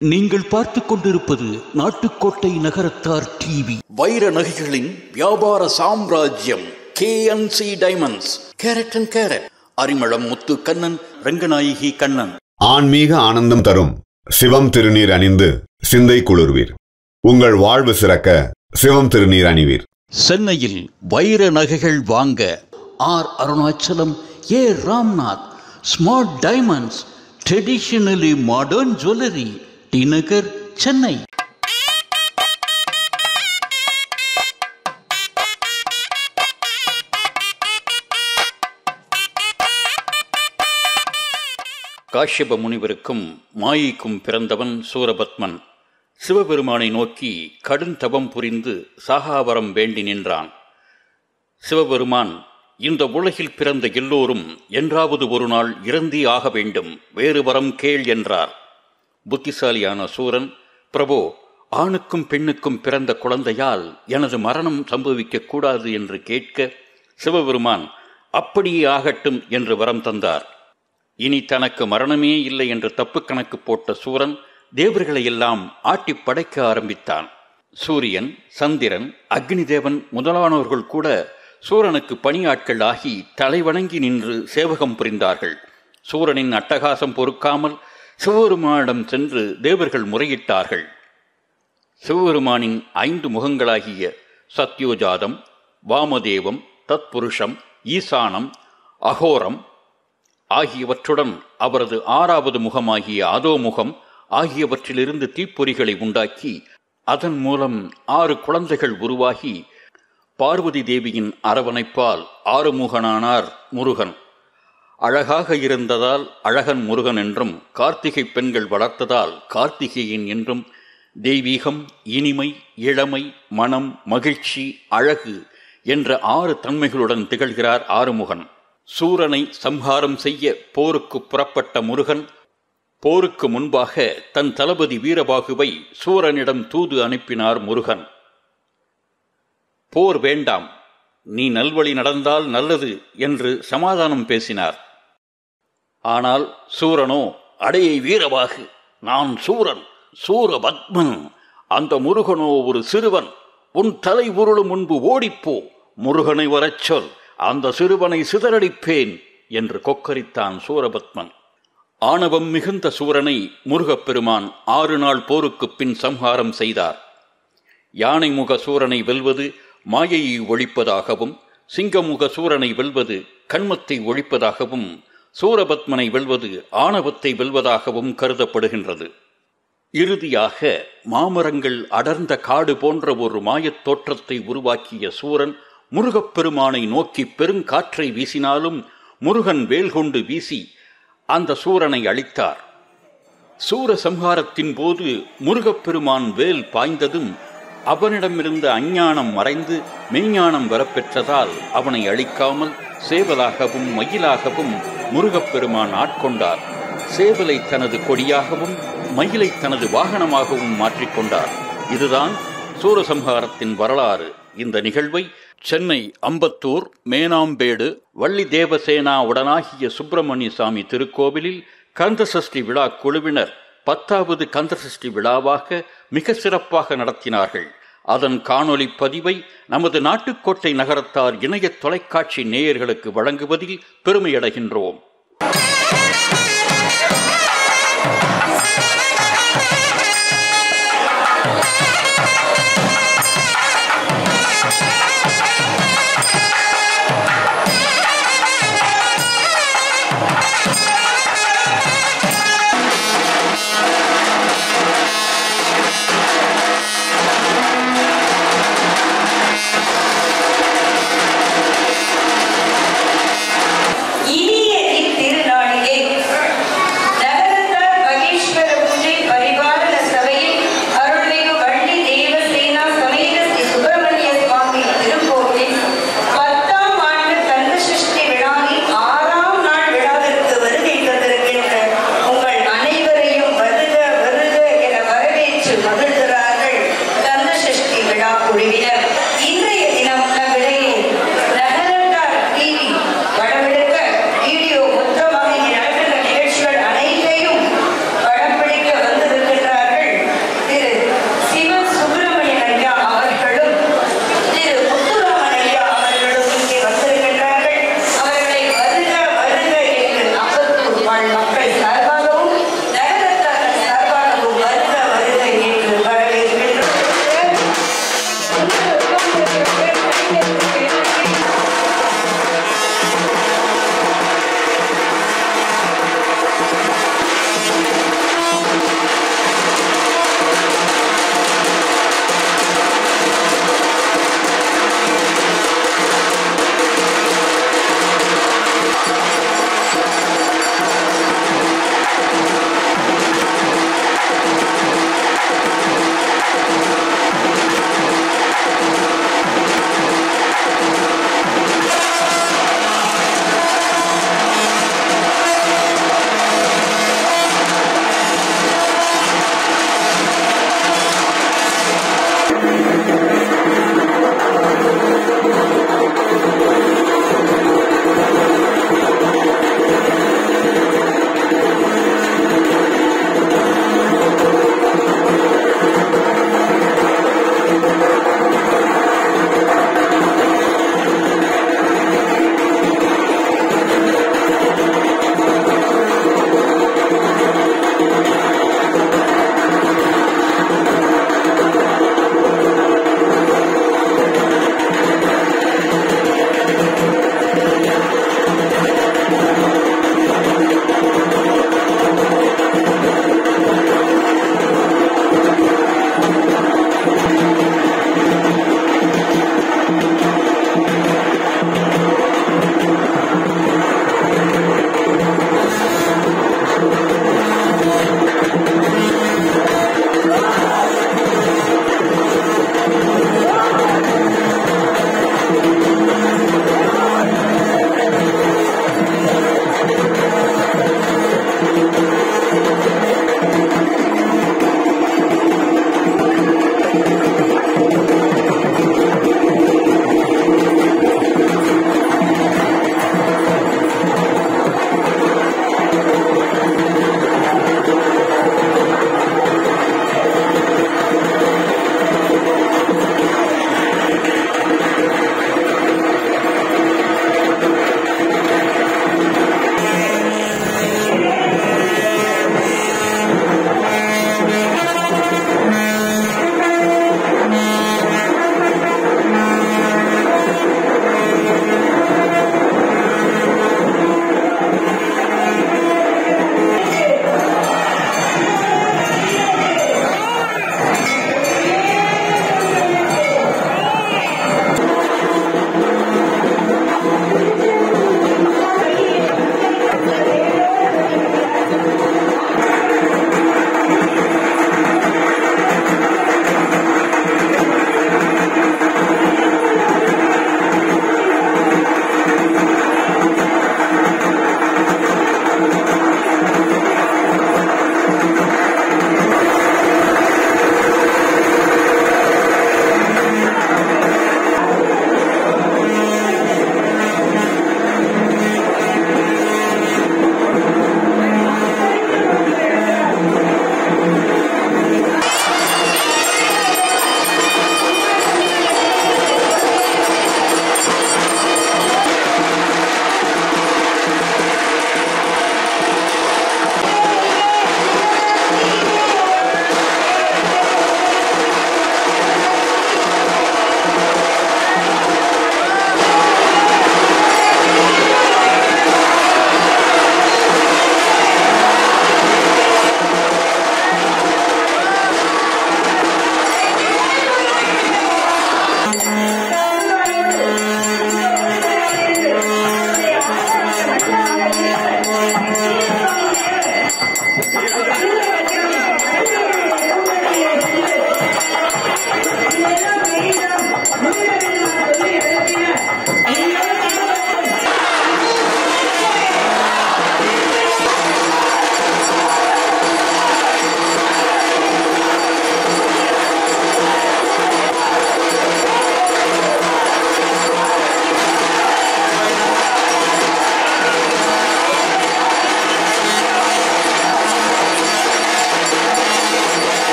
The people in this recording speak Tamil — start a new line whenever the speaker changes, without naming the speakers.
நீங்கள் பார்த்துக் கொண்டிருப்பது நாட்டுக்கோட்டை நகரத்தார் டிவி. வைர நகைகளின் வியாபார சாம்ராஜ்யம் KNC diamonds. Carat and carat. Arimalam Muthu Kannan, Ranganayaki Kannan.
ஆன்மீக ஆனந்தம் தரும் சிவம் திருநீர் அணிந்து சிந்தை குளிர்வீர். உங்கள் வாழ்வு சிறக்க சிவம் திருநீர் அணிவீர்.
சென்னையில் வைர நகைகள் வாங்க R Arunachalam, A Ramnath, smart diamonds, traditionally modern jewellery, T Nagar, Chennai. Kashyapa முனிவருக்கும் மாயைக்கும் பிறந்தவன் சூரபத்மன். சிவபெருமானை நோக்கி கடும் தவம் புரிந்து சாகாவரம் வேண்டி நின்றான். சிவபெருமான், இந்த உலகில் பிறந்த எல்லோரும் என்றாவது ஒரு நாள் இறந்தே ஆக வேண்டும், வேறு வரம் கேள் என்றார். புத்திசாலியான சூரன், பிரபோ, ஆணுக்கும் பெண்ணுக்கும் பிறந்த குழந்தையால் எனது மரணம் சம்பவிக்க கூடாது என்று கேட்க சிவபெருமான் அப்படியே ஆகட்டும் என்று வரம் தந்தார். இனி தனக்கு மரணமே இல்லை என்று தப்பு கணக்கு போட்ட சூரன் தேவர்களை எல்லாம் ஆட்டி படைக்க ஆரம்பித்தான். சூரியன், சந்திரன், அக்னி தேவன் முதலானவர்கள் கூட சூரனுக்கு பணியாட்கள் ஆகி தலைவணங்கி நின்று சேவகம் புரிந்தார்கள். சூரனின் அட்டகாசம் பொறுக்காமல் சிவபெருமானிடம் சென்று தேவர்கள் முறையிட்டார்கள். சிவபெருமானின் 5 முகங்களாகிய சத்யோஜாதம், வாமதேவம், தத்புருஷம், ஈசானம், அகோரம் ஆகியவற்றுடன் அவரது 6வது முகமாகிய அதோமுகம் ஆகியவற்றிலிருந்து தீப்பொறிகளை உண்டாக்கி அதன் மூலம் 6 குழந்தைகள் உருவாகி பார்வதி தேவியின் அரவணைப்பால் 6 முகனானார் முருகன். அழகாக இருந்ததால் அழகன் முருகன் என்றும், கார்த்திகை பெண்கள் வளர்த்ததால் கார்த்திகேயன் என்றும், தெய்வீகம், இனிமை, இளமை, மனம், மகிழ்ச்சி, அழகு என்ற 6 தன்மைகளுடன் திகழ்கிறார் ஆறுமுகன். சூரனை சம்ஹாரம் செய்ய போருக்கு புறப்பட்ட முருகன் போருக்கு முன்பாக தன் தளபதி வீரபாகுவை சூரனிடம் தூது அனுப்பினார் முருகன். போர் வேண்டாம், நீ நல்வழி நடந்தால் நல்லது என்று சமாதானம் பேசினார். ஆனால் சூரனோ, அடையை வீரபாகு, நான் சூரன், சூரபத்மன், அந்த முருகனோ ஒரு சிறுவன், உன் தலை உருளும் முன்பு ஓடிப்போ, முருகனை வரச் சொல், அந்த சிறுவனை சிதறடிப்பேன் என்று கொக்கரித்தான் சூரபத்மன். ஆணவம் மிகுந்த சூரனை முருகப்பெருமான் 6 நாள் போருக்குப் பின் சம்ஹாரம் செய்தார். யானை முக சூரனை வெல்வது மாயையை ஒழிப்பதாகவும், சிங்கமுக சூரனை வெல்வது கண்மத்தை ஒழிப்பதாகவும், சூரபத்மனை வெல்வது ஆணவத்தை வெல்வதாகவும் கருதப்படுகின்றது. இறுதியாக மாமரங்கள் அடர்ந்த காடு போன்ற ஒரு மாயத் தோற்றத்தை உருவாக்கிய சூரன் முருகப்பெருமானை நோக்கி பெருங்காற்றை வீசினாலும் முருகன் வேல் கொண்டு வீசி அந்த சூரனை அழித்தார். சூர சம்ஹாரத்தின் போது முருகப்பெருமான் வேல் பாய்ந்ததும் அவனிடமிருந்த அஞ்ஞானம் மறைந்து மெய்ஞானம் வரப்பெற்றதால் அவனை அழிக்காமல் சேவலாகவும் மயிலாகவும் முருகப்பெருமான் ஆட்கொண்டார். சேவலை தனது கொடியாகவும் மயிலை தனது வாகனமாகவும் மாற்றிக்கொண்டார். இதுதான் சூரசம்ஹாரத்தின் வரலாறு. இந்த நிகழ்வை சென்னை அம்பத்தூர் மேனாம்பேடு வள்ளி தேவசேனா உடனாகிய சுப்பிரமணிய சாமி திருக்கோவிலில் கந்தசஷ்டி விழா குழுவினர் 10வது கந்தசஷ்டி விழாவாக மிக சிறப்பாக நடத்தினார்கள். அதன் காணொளி பதிவை நமது நாட்டுக்கோட்டை நகரத்தார் இணைய தொலைக்காட்சி நேயர்களுக்கு வழங்குவதில் பெருமையடைகின்றோம்.